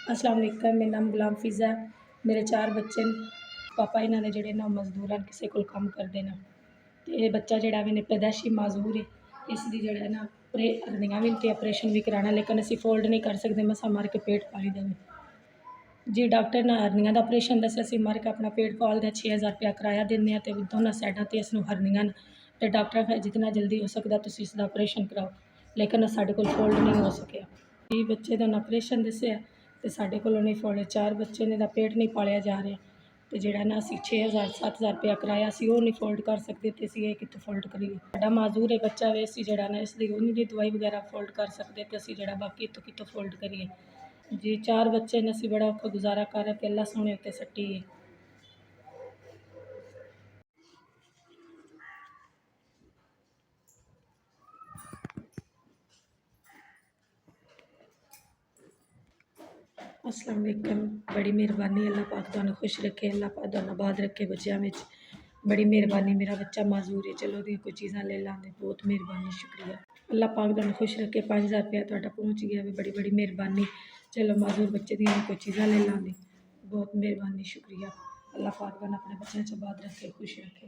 अस्सलाम वालेकुम। मेरा नाम गुलाम फिज़ा है। मेरे 4 बच्चे न। पापा इन्हां दे जेह्ड़े ना मजदूर न, किसे कोल कम्म करदे न। ते बच्चा जेह्ड़ा वे पैदाइशी माजूर है। इसदी जेह्ड़ा ना हड्डियां भी ते ऑपरेशन भी कराना, लेकिन असीं फोल्ड नहीं कर सकदे, मसा मर के पेट पाली दा वे। जी डॉक्टर ने हरनियां दा ऑपरेशन दस्सेआ, असीं मर के अपना पेट पाल दे 6000 रुपया कराया दिन्ने आं ते दोनों साइडां ते इसनूं हरनियां न। ते डॉक्टर आखिआ जितना जल्दी हो सकदा तुसीं इसदा ऑपरेशन कराओ, लेकिन साडे कोल फोल्ड नहीं हो सकेआ। जी बच्चे दा ऑपरेशन दस्सेआ ते साडे कोलों नहीं फोल्ड, 4 बच्चे ने दा पेट नहीं पालिया जा रिहा। ते जेह्ड़ा ना असीं 6000 7000 रुपया कराया, असीं ओह् नहीं फोल्ड कर सकदे ते असीं एह् कित्थों फोल्ड करिए। साडा माजूर है बच्चा वे, असीं जेह्ड़ा ना इसदी उन्नी दी दवाई वगैरा फोल्ड कर सकदे ते असीं जेह्ड़ा बाकी इत्थों कित्थों फोल्ड करिए। जी 4 बच्चे न, असीं बड़ा औखा गुजारा कर रहे ते अल्लाह सोहने उत्ते सट्टी है। अस्सलाम वालेकुम। बड़ी मेहरबानी, अल्लाह पाक तुहानूं खुश रखे, अल्लाह पाक तुहानूं आबाद रखे बच्चेआं विच। बड़ी मेहरबानी, मेरा बच्चा माजूर है, चलो ओह्दियां कोई चीज़ां ले लांदे, बहुत मेहरबानी शुक्रिया। अल्लाह पाक तुहानूं खुश रखे। 5000 रुपया तुहाडा पहुँच गया वे, बड़ी बड़ी मेहरबानी। चलो माजूर बच्चे दियां कोई चीज़ां ले लांदे, बहुत मेहरबानी शुक्रिया। अल्लाह पाक तुहानूं अपने बच्चेआं च आबाद रखे, खुश रखे।